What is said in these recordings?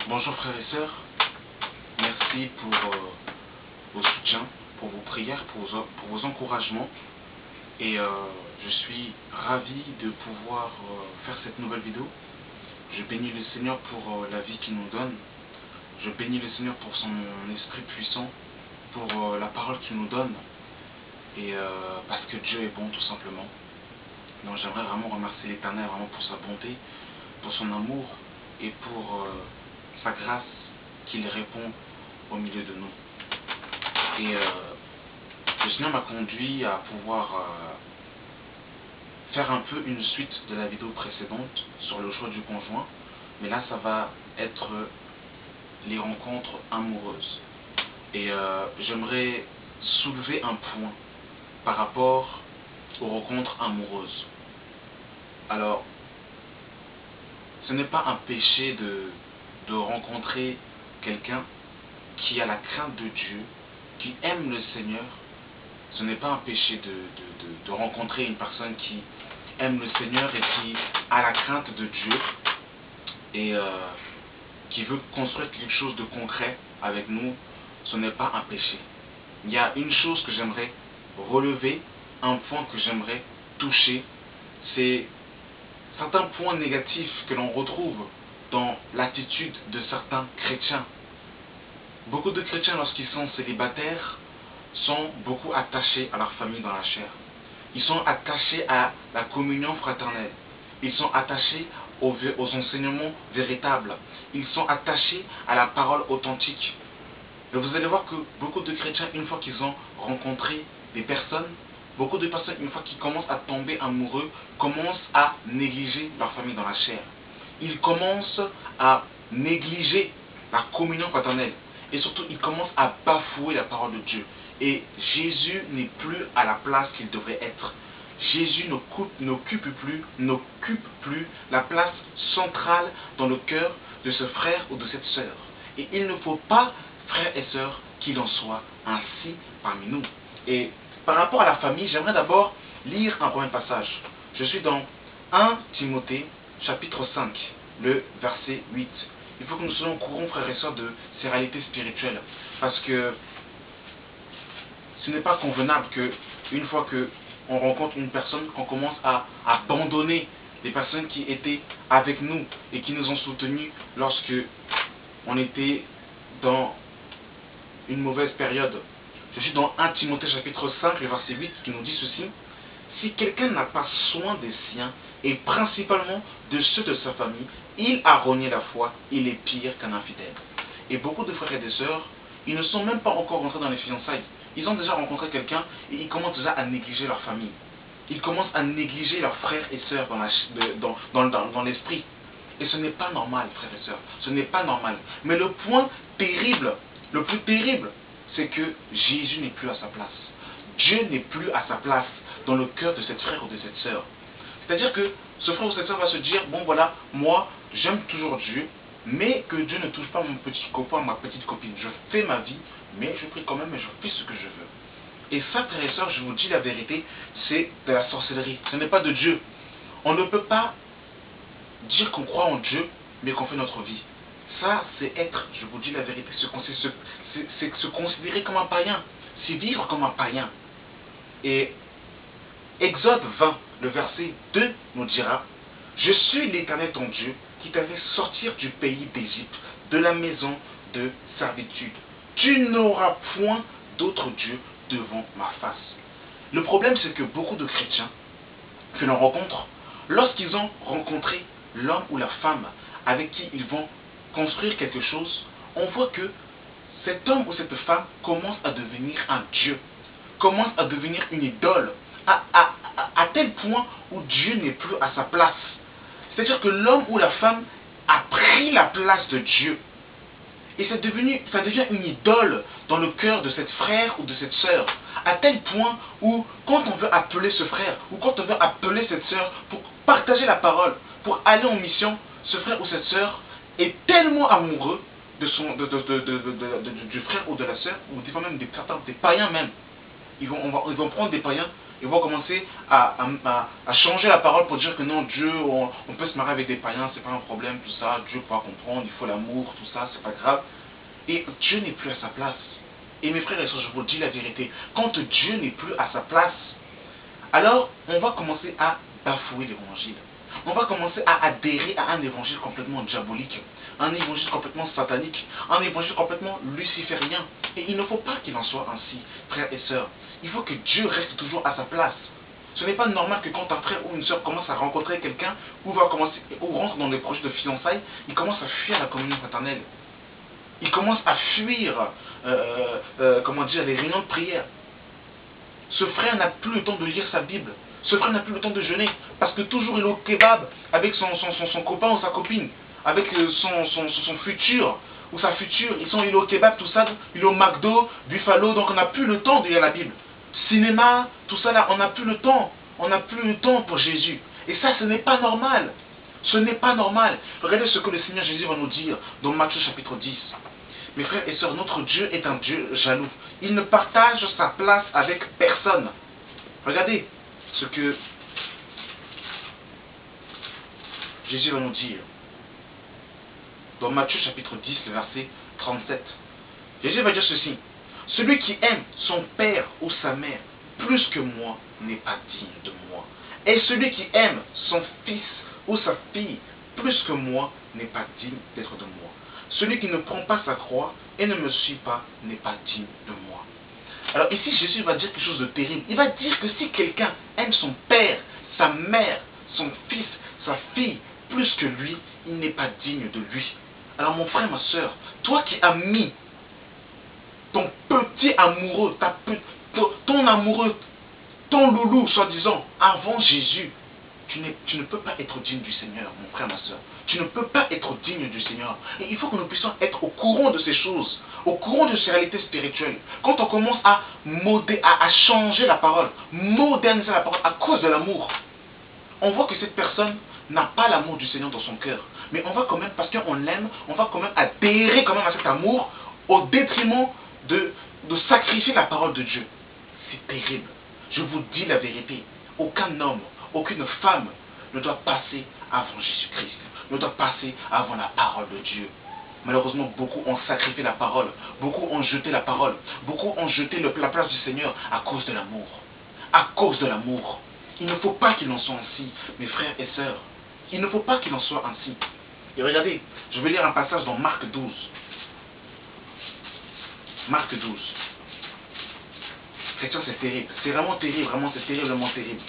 Bonjour frères et sœurs, merci pour vos soutiens, pour vos prières, pour vos encouragements. Et je suis ravi de pouvoir faire cette nouvelle vidéo. Je bénis le Seigneur pour la vie qu'il nous donne. Je bénis le Seigneur pour son esprit puissant, pour la parole qu'il nous donne. Et parce que Dieu est bon tout simplement. Donc j'aimerais vraiment remercier l'Éternel vraiment pour sa bonté, pour son amour et pour sa grâce qu'il répond au milieu de nous. Et le Seigneur m'a conduit à pouvoir faire un peu une suite de la vidéo précédente sur le choix du conjoint. Mais là ça va être les rencontres amoureuses. Et j'aimerais soulever un point par rapport aux rencontres amoureuses. Alors, ce n'est pas un péché de rencontrer quelqu'un qui a la crainte de Dieu, qui aime le Seigneur. Ce n'est pas un péché de rencontrer une personne qui aime le Seigneur et qui a la crainte de Dieu et qui veut construire quelque chose de concret avec nous. Ce n'est pas un péché. Il y a une chose que j'aimerais relever, un point que j'aimerais toucher, c'est certains points négatifs que l'on retrouve dans l'attitude de certains chrétiens. Beaucoup de chrétiens, lorsqu'ils sont célibataires, sont beaucoup attachés à leur famille dans la chair. Ils sont attachés à la communion fraternelle. Ils sont attachés aux enseignements véritables. Ils sont attachés à la parole authentique. Et vous allez voir que beaucoup de chrétiens, une fois qu'ils ont rencontré des personnes, beaucoup de personnes, une fois qu'ils commencent à tomber amoureux, commencent à négliger leur famille dans la chair. Ils commencent à négliger la communion fraternelle. Et surtout, ils commencent à bafouer la parole de Dieu. Et Jésus n'est plus à la place qu'il devrait être. Jésus n'occupe plus la place centrale dans le cœur de ce frère ou de cette sœur. Et il ne faut pas, frères et sœurs, qu'il en soit ainsi parmi nous. Et par rapport à la famille, j'aimerais d'abord lire un premier passage. Je suis dans 1 Timothée, chapitre 5, le verset 8. Il faut que nous soyons au courant, frères et sœurs, de ces réalités spirituelles. Parce que ce n'est pas convenable qu'une fois qu'on rencontre une personne, qu'on commence à abandonner les personnes qui étaient avec nous et qui nous ont soutenus lorsque on était dans une mauvaise période. Je suis dans 1 Timothée chapitre 5, le verset 8, qui nous dit ceci. Si quelqu'un n'a pas soin des siens, et principalement de ceux de sa famille, il a renié la foi, il est pire qu'un infidèle. Et beaucoup de frères et de sœurs, ils ne sont même pas encore rentrés dans les fiançailles. Ils ont déjà rencontré quelqu'un et ils commencent déjà à négliger leur famille. Ils commencent à négliger leurs frères et sœurs dans l'esprit. Et ce n'est pas normal, frères et sœurs. Ce n'est pas normal. Mais le point terrible, le plus terrible, c'est que Jésus n'est plus à sa place. Dieu n'est plus à sa place dans le cœur de cette frère ou de cette sœur. C'est-à-dire que ce frère ou cette sœur va se dire, bon voilà, moi j'aime toujours Dieu, mais que Dieu ne touche pas mon petit copain, ma petite copine. Je fais ma vie, mais je prie quand même et je fais ce que je veux. Et ça, frères et sœurs, je vous dis la vérité, c'est de la sorcellerie. Ce n'est pas de Dieu. On ne peut pas dire qu'on croit en Dieu, mais qu'on fait notre vie. Ça, c'est être, je vous dis la vérité, c'est se considérer comme un païen. C'est vivre comme un païen. Et Exode 20, le verset 2 nous dira, « Je suis l'Éternel ton Dieu, qui t'a fait sortir du pays d'Égypte, de la maison de servitude. Tu n'auras point d'autre Dieu devant ma face. » Le problème, c'est que beaucoup de chrétiens que l'on rencontre, lorsqu'ils ont rencontré l'homme ou la femme avec qui ils vont construire quelque chose, on voit que cet homme ou cette femme commence à devenir un Dieu, commence à devenir une idole, à tel point où Dieu n'est plus à sa place. C'est-à-dire que l'homme ou la femme a pris la place de Dieu. Et ça devient une idole dans le cœur de cette frère ou de cette sœur. À tel point où, quand on veut appeler ce frère ou quand on veut appeler cette sœur pour partager la parole, pour aller en mission, ce frère ou cette sœur est tellement amoureux du frère ou de la sœur, ou des fois même des païens même. Ils vont prendre des païens Ils vont commencer à changer la parole pour dire que non, Dieu, on peut se marier avec des païens, c'est pas un problème, tout ça, Dieu pourra comprendre, il faut l'amour, tout ça, c'est pas grave. Et Dieu n'est plus à sa place. Et mes frères et sœurs, je vous dis la vérité, quand Dieu n'est plus à sa place, alors on va commencer à bafouer l'évangile. On va commencer à adhérer à un évangile complètement diabolique, un évangile complètement satanique, un évangile complètement luciférien. Et il ne faut pas qu'il en soit ainsi, frères et sœurs. Il faut que Dieu reste toujours à sa place. Ce n'est pas normal que quand un frère ou une sœur commence à rencontrer quelqu'un ou rentre dans des projets de fiançailles, il commence à fuir la communion fraternelle. Il commence à fuir les réunions de prière. Ce frère n'a plus le temps de lire sa Bible. Ce frère n'a plus le temps de jeûner. Parce que toujours il est au kebab avec son copain ou sa copine. Avec son futur ou sa future. Il est au kebab, tout ça. Il est au McDo, Buffalo. Donc on n'a plus le temps de lire la Bible. Cinéma, tout ça là, on n'a plus le temps. On n'a plus le temps pour Jésus. Et ça, ce n'est pas normal. Ce n'est pas normal. Regardez ce que le Seigneur Jésus va nous dire dans Matthieu chapitre 10. Mes frères et sœurs, notre Dieu est un Dieu jaloux. Il ne partage sa place avec personne. Regardez ce que Jésus va nous dire dans Matthieu chapitre 10, le verset 37. Jésus va dire ceci. Celui qui aime son père ou sa mère plus que moi n'est pas digne de moi. Et celui qui aime son fils ou sa fille plus que moi n'est pas digne d'être de moi. Celui qui ne prend pas sa croix et ne me suit pas n'est pas digne de moi. Alors ici, Jésus va dire quelque chose de terrible. Il va dire que si quelqu'un aime son père, sa mère, son fils, sa fille, plus que lui, il n'est pas digne de lui. Alors mon frère, ma soeur, toi qui as mis ton petit amoureux, ton amoureux, ton loulou, soi-disant, avant Jésus, tu ne peux pas être digne du Seigneur, mon frère, ma soeur. Tu ne peux pas être digne du Seigneur. Et il faut que nous puissions être au courant de ces choses, au courant de ces réalités spirituelles. Quand on commence à changer la parole, moderniser la parole à cause de l'amour, on voit que cette personne n'a pas l'amour du Seigneur dans son cœur. Mais on va quand même, parce qu'on l'aime, on va quand même adhérer quand même à cet amour au détriment de sacrifier la parole de Dieu. C'est terrible. Je vous dis la vérité. Aucun homme, aucune femme ne doit passer avant Jésus-Christ, ne doit passer avant la parole de Dieu. Malheureusement, beaucoup ont sacrifié la parole, beaucoup ont jeté la parole, beaucoup ont jeté la place du Seigneur à cause de l'amour. À cause de l'amour. Il ne faut pas qu'il en soit ainsi, mes frères et sœurs. Il ne faut pas qu'il en soit ainsi. Et regardez, je vais lire un passage dans Marc 12. Marc 12. Chrétien, c'est terrible. C'est vraiment terrible, vraiment, c'est terriblement terrible.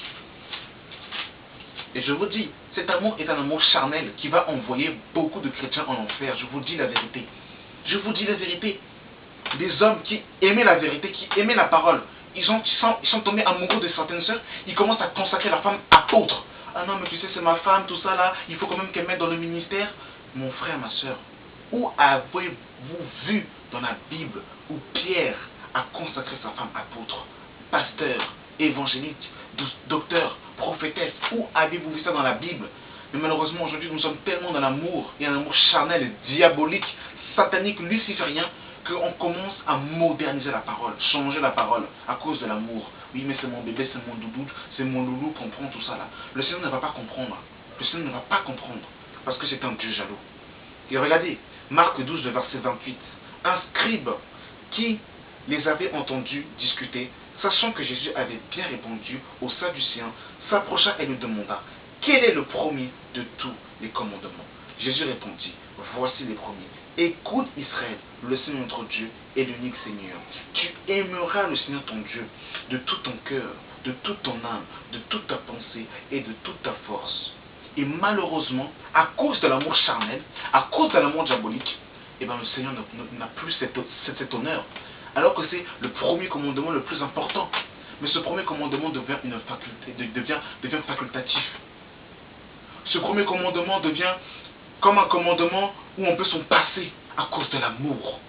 Et je vous dis, cet amour est un amour charnel qui va envoyer beaucoup de chrétiens en enfer. Je vous dis la vérité. Je vous dis la vérité. Des hommes qui aimaient la vérité, qui aimaient la parole, ils sont tombés amoureux de certaines sœurs, ils commencent à consacrer la femme apôtre. Ah non, mais tu sais, c'est ma femme, tout ça là, il faut quand même qu'elle mette dans le ministère. Mon frère, ma soeur, où avez-vous vu dans la Bible où Pierre a consacré sa femme apôtre, pasteur, évangélique, docteur, prophétesse? Où avez-vous vu ça dans la Bible? Mais malheureusement, aujourd'hui, nous sommes tellement dans l'amour, et un amour charnel, diabolique, satanique, luciférien, qu'on commence à moderniser la parole, changer la parole à cause de l'amour. Oui, mais c'est mon bébé, c'est mon doudou, c'est mon loulou, comprend tout ça là. Le Seigneur ne va pas comprendre. Le Seigneur ne va pas comprendre. Parce que c'est un Dieu jaloux. Et regardez, Marc 12, le verset 28. Un scribe qui les avait entendus discuter, sachant que Jésus avait bien répondu aux Sadducéens, s'approcha et lui demanda: quel est le premier de tous les commandements? Jésus répondit: voici les premiers. Écoute Israël, le Seigneur notre Dieu est l'unique Seigneur. Tu aimeras le Seigneur ton Dieu de tout ton cœur, de toute ton âme, de toute ta pensée et de toute ta force. Et malheureusement, à cause de l'amour charnel, à cause de l'amour diabolique, eh bien, le Seigneur n'a plus cet honneur. Alors que c'est le premier commandement le plus important. Mais ce premier commandement devient une faculté, devient facultatif. Ce premier commandement devient comme un commandement où on peut s'en passer à cause de l'amour.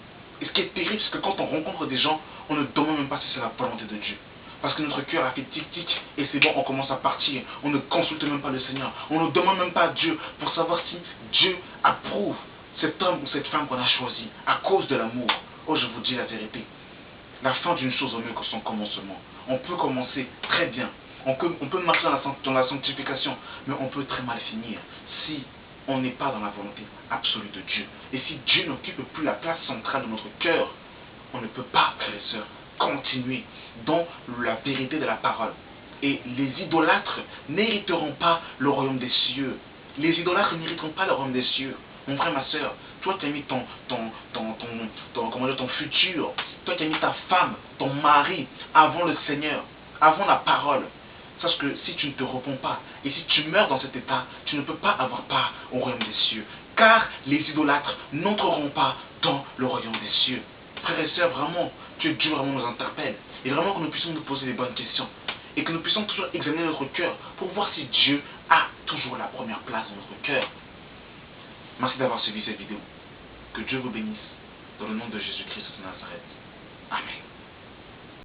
Et ce qui est terrible, c'est que quand on rencontre des gens, on ne demande même pas si c'est la volonté de Dieu. Parce que notre cœur a fait tic-tic et c'est bon, on commence à partir. On ne consulte même pas le Seigneur. On ne demande même pas à Dieu pour savoir si Dieu approuve cet homme ou cette femme qu'on a choisi à cause de l'amour. Oh, je vous dis la vérité. La fin d'une chose au mieux que son commencement. On peut commencer très bien. On peut marcher dans la sanctification, mais on peut très mal finir si on n'est pas dans la volonté absolue de Dieu. Et si Dieu n'occupe plus la place centrale de notre cœur, on ne peut pas, frères et sœurs, continuer dans la vérité de la parole. Et les idolâtres n'hériteront pas le royaume des cieux. Les idolâtres n'hériteront pas le royaume des cieux. Mon frère, ma soeur, toi tu as mis ton futur, toi tu as mis ta femme, ton mari avant le Seigneur, avant la parole. Sache que si tu ne te repens pas et si tu meurs dans cet état, tu ne peux pas avoir part au royaume des cieux. Car les idolâtres n'entreront pas dans le royaume des cieux. Frères et sœurs, vraiment, que Dieu vraiment nous interpelle. Et vraiment que nous puissions nous poser les bonnes questions. Et que nous puissions toujours examiner notre cœur pour voir si Dieu a toujours la première place dans notre cœur. Merci d'avoir suivi cette vidéo. Que Dieu vous bénisse. Dans le nom de Jésus-Christ de Nazareth. Amen.